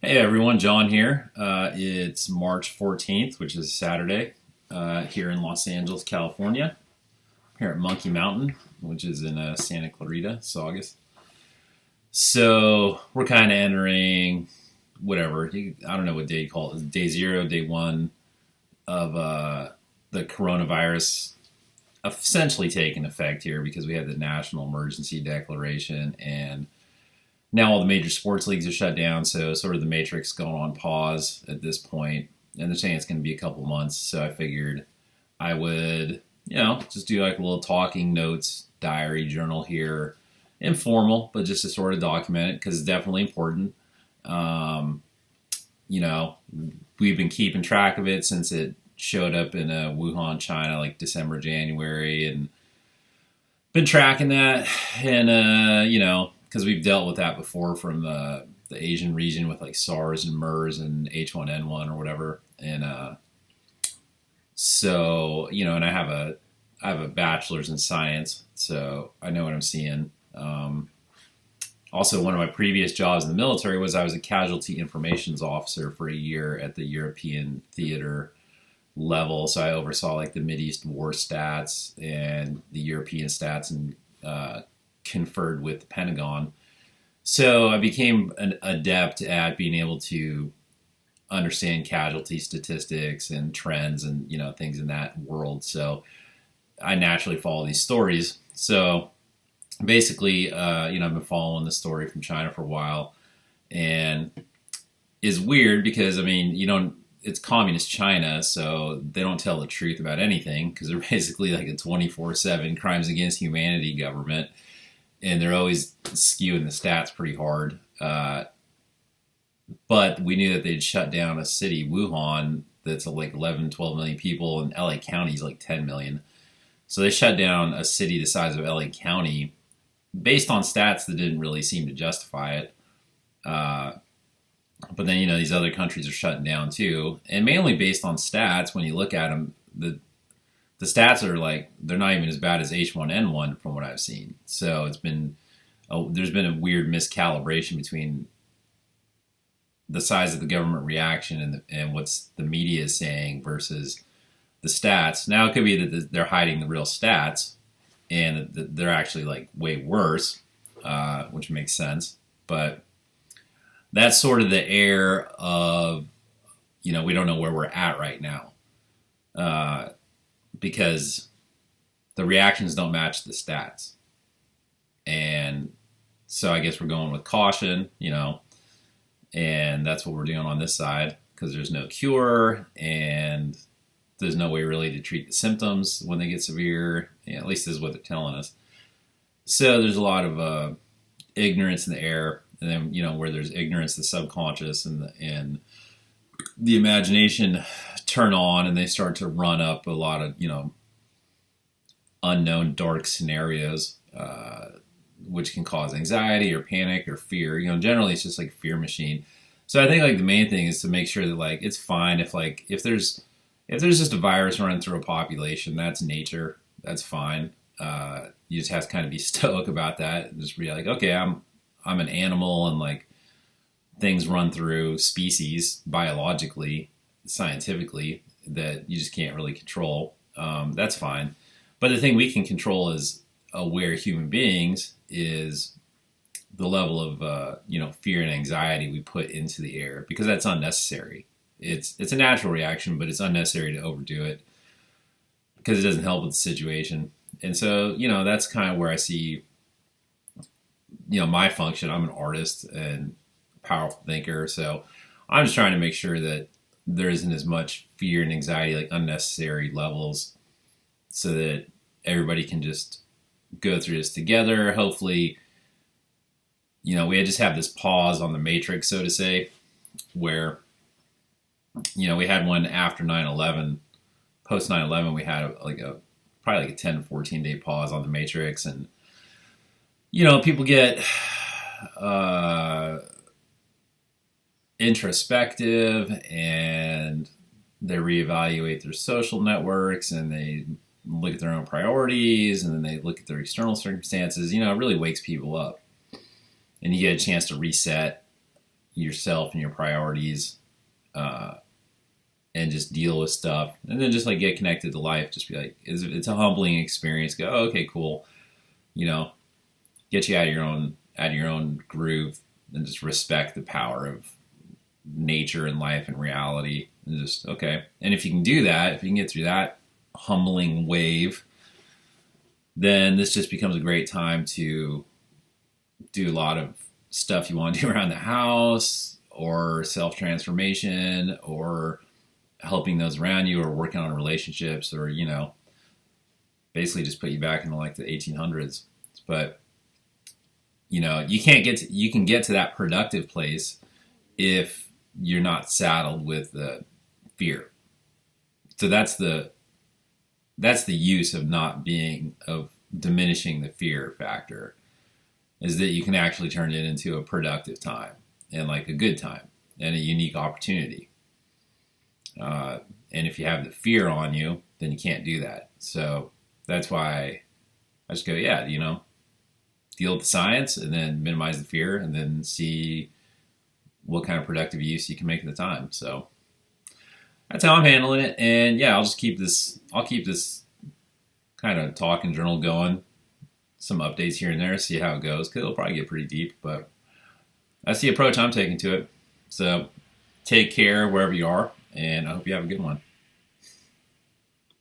Hey everyone, John here. It's March 14th, which is Saturday, here in Los Angeles, California, here at Monkey Mountain, which is in Santa Clarita, Saugus. So we're kind of entering whatever, I don't know what day you call it, day zero, day one of the coronavirus essentially taking effect here because we had the national emergency declaration and now all the major sports leagues are shut down, so sort of the matrix going on pause at this point, and they're saying it's going to be a couple months. So I figured I would, just do like a little talking notes diary journal here, informal, but just to sort of document it because it's definitely important. Um, you know, we've been keeping track of it since it showed up in Wuhan, China, like December, January, and been tracking that, and because we've dealt with that before from the Asian region with like SARS and MERS and H1N1 or whatever, and and I have a bachelor's in science, so I know what I'm seeing. Also, one of my previous jobs in the military was I was a casualty informations officer for a year at the European theater level. So I oversaw like the Mideast war stats and the European stats and conferred with the Pentagon. So I became an adept at being able to understand casualty statistics and trends and things in that world. So I naturally follow these stories. So basically, I've been following the story from China for a while, and is weird because it's communist China, so they don't tell the truth about anything because they're basically like a 24/7 crimes against humanity government, and they're always skewing the stats pretty hard. But we knew that they'd shut down a city, Wuhan, that's like 11, 12 million people, and LA County is like 10 million. So they shut down a city the size of LA County based on stats that didn't really seem to justify it. But then, these other countries are shutting down too. And mainly based on stats, when you look at them, the stats are like, they're not even as bad as H1N1 from what I've seen. So there's been a weird miscalibration between the size of the government reaction and what's the media is saying versus the stats. Now it could be that they're hiding the real stats and that they're actually like way worse, which makes sense. But that's sort of the air of, we don't know where we're at right now, because the reactions don't match the stats. And so I guess we're going with caution, and that's what we're doing on this side because there's no cure and there's no way really to treat the symptoms when they get severe. At least this is what they're telling us. So there's a lot of ignorance in the air. And then, where there's ignorance, the subconscious and the imagination turn on, and they start to run up a lot of, unknown dark scenarios, which can cause anxiety or panic or fear. Generally it's just like a fear machine. So I think like the main thing is to make sure that like it's fine if there's just a virus running through a population, that's nature, that's fine. You just have to kind of be stoic about that and just be like, okay, I'm an animal, and like things run through species biologically, scientifically, that you just can't really control. That's fine. But the thing we can control as aware human beings is the level of fear and anxiety we put into the air, because that's unnecessary. It's a natural reaction, but it's unnecessary to overdo it because it doesn't help with the situation. And so that's kind of where I see my function. I'm an artist and powerful thinker, so I'm just trying to make sure that there isn't as much fear and anxiety, like unnecessary levels, so that everybody can just go through this together. Hopefully, we just have this pause on the matrix, so to say, where we had one after 9/11, post 9/11, we had probably like a 10, 14 day pause on the matrix, and people get introspective and they reevaluate their social networks and they look at their own priorities and then they look at their external circumstances. It really wakes people up and you get a chance to reset, yourself and your priorities, uh, and just deal with stuff, and then just like get connected to life. Just be like, it's a humbling experience. Go, oh, okay, cool. You know, get you out of your own groove, and just respect the power of nature and life and reality. And just okay. And if you can do that, if you can get through that humbling wave, then this just becomes a great time to do a lot of stuff you want to do around the house, or self transformation, or helping those around you, or working on relationships, or basically just put you back into like the 1800s. But you can get to that productive place if you're not saddled with the fear. So that's the use of diminishing the fear factor, is that you can actually turn it into a productive time, and like a good time, and a unique opportunity. And if you have the fear on you, then you can't do that. So that's why I just go, deal with the science, and then minimize the fear, and then see what kind of productive use you can make of the time. So that's how I'm handling it. And yeah, I'll keep this kind of talk and journal going. Some updates here and there, see how it goes, because it'll probably get pretty deep, but that's the approach I'm taking to it. So take care wherever you are, and I hope you have a good one.